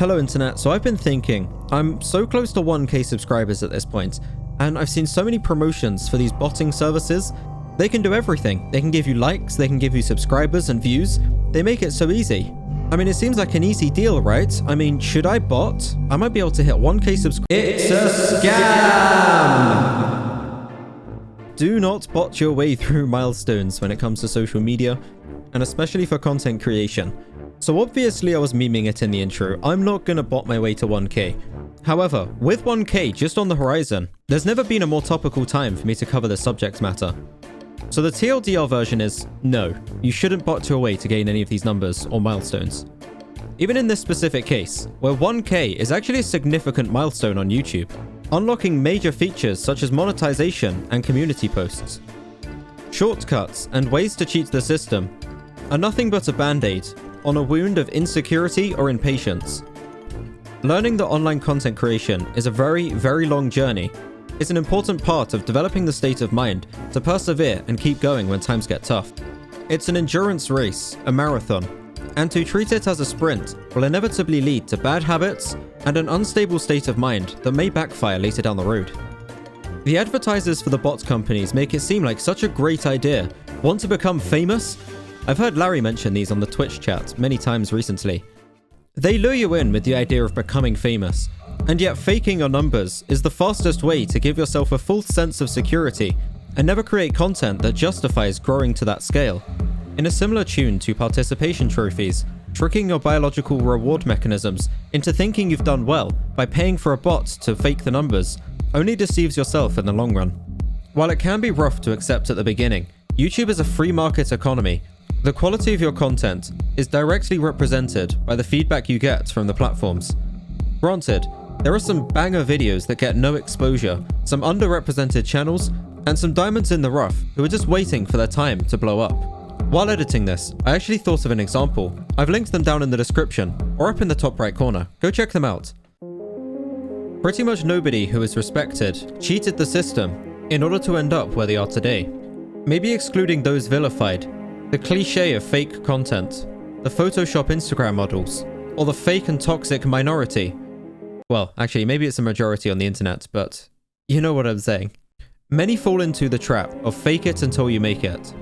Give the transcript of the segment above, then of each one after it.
Hello internet, so I've been thinking, I'm so close to 1k subscribers at this point, and I've seen so many promotions for these botting services. They can do everything. They can give you likes, they can give you subscribers and views. They make it so easy. I mean, it seems like an easy deal, right? I mean, should I bot? I might be able to hit 1k subscribers. It's a scam! Do not bot your way through milestones when it comes to social media, and especially for content creation. So obviously I was memeing it in the intro. I'm not gonna bot my way to 1k. However, with 1k just on the horizon, there's never been a more topical time for me to cover this subject matter. So the TLDR version is, no, you shouldn't bot your way to gain any of these numbers or milestones. Even in this specific case, where 1k is actually a significant milestone on YouTube, unlocking major features such as monetization and community posts. Shortcuts and ways to cheat the system are nothing but a band-aid on a wound of insecurity or impatience. Learning that online content creation is a very, very long journey is an important part of developing the state of mind to persevere and keep going when times get tough. It's an endurance race, a marathon, and to treat it as a sprint will inevitably lead to bad habits and an unstable state of mind that may backfire later down the road. The advertisers for the bot companies make it seem like such a great idea. Want to become famous? I've heard Larry mention these on the Twitch chat many times recently. They lure you in with the idea of becoming famous, and yet faking your numbers is the fastest way to give yourself a false sense of security and never create content that justifies growing to that scale. In a similar tune to participation trophies, tricking your biological reward mechanisms into thinking you've done well by paying for a bot to fake the numbers only deceives yourself in the long run. While it can be rough to accept at the beginning, YouTube is a free market economy. The quality of your content is directly represented by the feedback you get from the platforms. Granted, there are some banger videos that get no exposure, some underrepresented channels, and some diamonds in the rough who are just waiting for their time to blow up. While editing this, I actually thought of an example. I've linked them down in the description, or up in the top right corner. Go check them out. Pretty much nobody who is respected cheated the system in order to end up where they are today. Maybe excluding those vilified, the cliche of fake content, the Photoshop Instagram models, or the fake and toxic minority. Well, actually, maybe it's a majority on the internet, but you know what I'm saying. Many fall into the trap of fake it until you make it.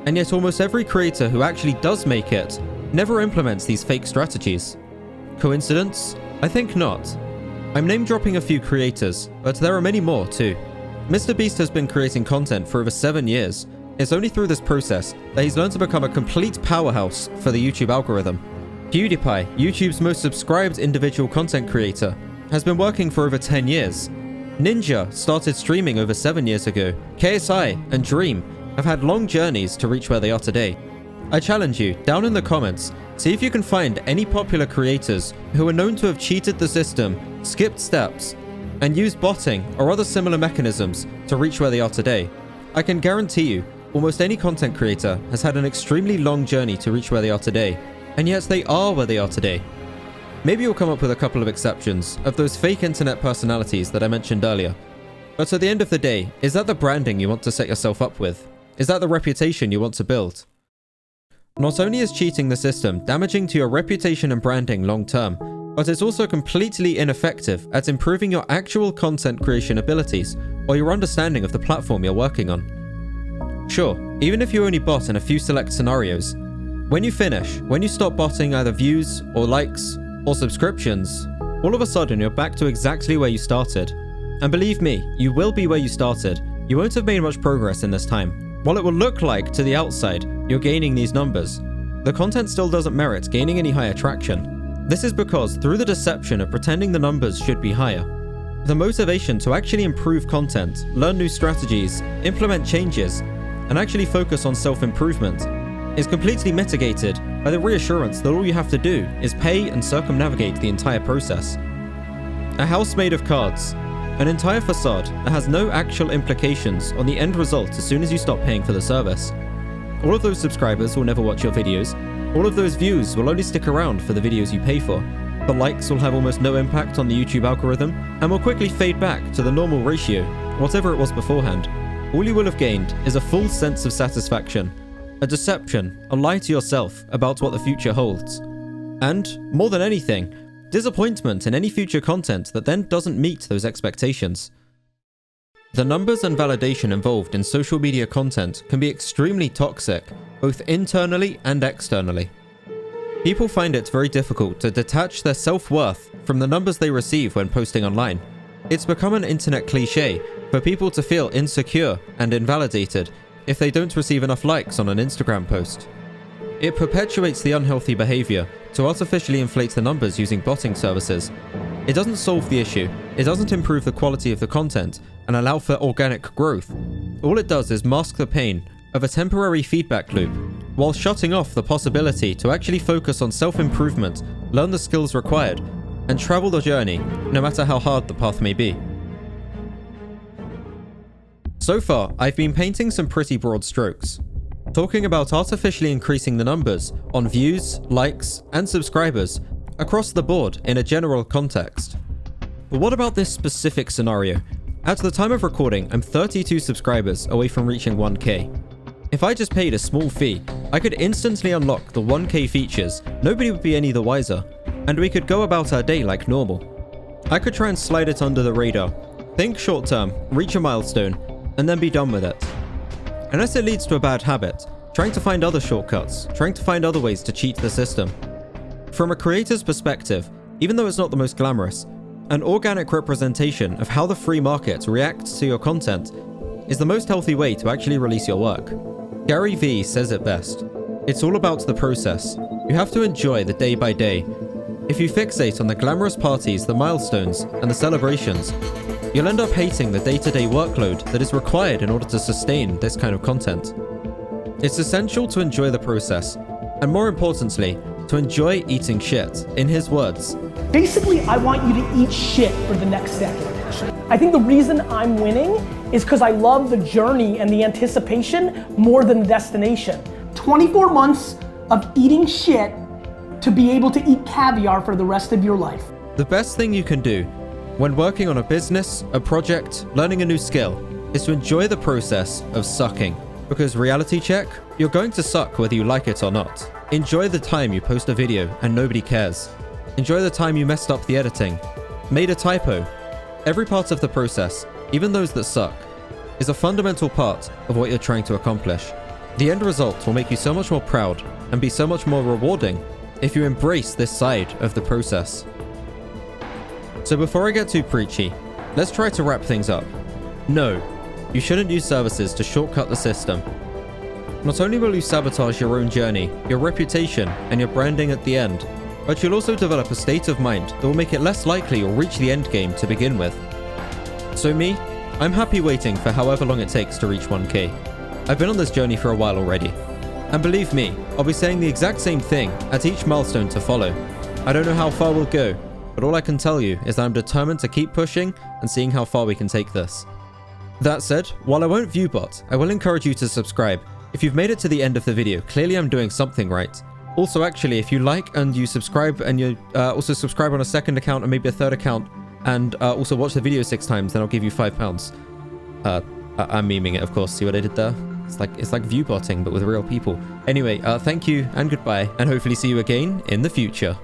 And yet almost every creator who actually does make it never implements these fake strategies. Coincidence? I think not. I'm name dropping a few creators, but there are many more too. MrBeast has been creating content for over 7 years. It's only through this process that he's learned to become a complete powerhouse for the YouTube algorithm. PewDiePie, YouTube's most subscribed individual content creator, has been working for over 10 years. Ninja started streaming over 7 years ago. KSI and Dream have had long journeys to reach where they are today. I challenge you, down in the comments, see if you can find any popular creators who are known to have cheated the system, skipped steps, and used botting or other similar mechanisms to reach where they are today. I can guarantee you, almost any content creator has had an extremely long journey to reach where they are today, and yet they are where they are today. Maybe you'll come up with a couple of exceptions of those fake internet personalities that I mentioned earlier. But at the end of the day, is that the branding you want to set yourself up with? Is that the reputation you want to build? Not only is cheating the system damaging to your reputation and branding long term, but it's also completely ineffective at improving your actual content creation abilities or your understanding of the platform you're working on. Sure, even if you only bot in a few select scenarios, when you finish, when you stop botting either views or likes or subscriptions, all of a sudden you're back to exactly where you started. And believe me, you will be where you started. You won't have made much progress in this time. While it will look like, to the outside, you're gaining these numbers, the content still doesn't merit gaining any higher traction. This is because through the deception of pretending the numbers should be higher, the motivation to actually improve content, learn new strategies, implement changes, and actually focus on self-improvement is completely mitigated by the reassurance that all you have to do is pay and circumnavigate the entire process. A house made of cards, an entire facade that has no actual implications on the end result as soon as you stop paying for the service. All of those subscribers will never watch your videos, all of those views will only stick around for the videos you pay for. The likes will have almost no impact on the YouTube algorithm and will quickly fade back to the normal ratio, whatever it was beforehand. All you will have gained is a full sense of satisfaction, a deception, a lie to yourself about what the future holds. And, more than anything, disappointment in any future content that then doesn't meet those expectations. The numbers and validation involved in social media content can be extremely toxic, both internally and externally. People find it very difficult to detach their self-worth from the numbers they receive when posting online. It's become an internet cliche for people to feel insecure and invalidated if they don't receive enough likes on an Instagram post. It perpetuates the unhealthy behavior to artificially inflate the numbers using botting services. It doesn't solve the issue, it doesn't improve the quality of the content and allow for organic growth. All it does is mask the pain of a temporary feedback loop, while shutting off the possibility to actually focus on self-improvement, learn the skills required, and travel the journey, no matter how hard the path may be. So far, I've been painting some pretty broad strokes, talking about artificially increasing the numbers on views, likes, and subscribers across the board in a general context. But what about this specific scenario? At the time of recording, I'm 32 subscribers away from reaching 1k. If I just paid a small fee, I could instantly unlock the 1k features, nobody would be any the wiser, and we could go about our day like normal. I could try and slide it under the radar, think short term, reach a milestone, and then be done with it. Unless it leads to a bad habit, trying to find other shortcuts, trying to find other ways to cheat the system. From a creator's perspective, even though it's not the most glamorous, an organic representation of how the free market reacts to your content is the most healthy way to actually release your work. Gary Vee says it best. It's all about the process. You have to enjoy the day by day. If you fixate on the glamorous parties, the milestones, and the celebrations, you'll end up hating the day-to-day workload that is required in order to sustain this kind of content. It's essential to enjoy the process, and more importantly, to enjoy eating shit, in his words. Basically, I want you to eat shit for the next decade. I think the reason I'm winning is because I love the journey and the anticipation more than the destination. 24 months of eating shit to be able to eat caviar for the rest of your life. The best thing you can do when working on a business, a project, learning a new skill, is to enjoy the process of sucking. Because reality check, you're going to suck whether you like it or not. Enjoy the time you post a video and nobody cares. Enjoy the time you messed up the editing, made a typo. Every part of the process, even those that suck, is a fundamental part of what you're trying to accomplish. The end result will make you so much more proud and be so much more rewarding if you embrace this side of the process. So before I get too preachy, let's try to wrap things up. No, you shouldn't use services to shortcut the system. Not only will you sabotage your own journey, your reputation, and your branding at the end, but you'll also develop a state of mind that will make it less likely you'll reach the end game to begin with. So me, I'm happy waiting for however long it takes to reach 1k. I've been on this journey for a while already. And believe me, I'll be saying the exact same thing at each milestone to follow. I don't know how far we'll go, but all I can tell you is that I'm determined to keep pushing and seeing how far we can take this. That said, while I won't view bot, I will encourage you to subscribe. If you've made it to the end of the video, clearly I'm doing something right. Also, actually, if you like and you subscribe and you also subscribe on a second account and maybe a third account and also watch the video 6 times, then I'll give you £5. I'm memeing it, of course. See what I did there? It's like view botting, but with real people. Anyway, thank you and goodbye, and hopefully see you again in the future.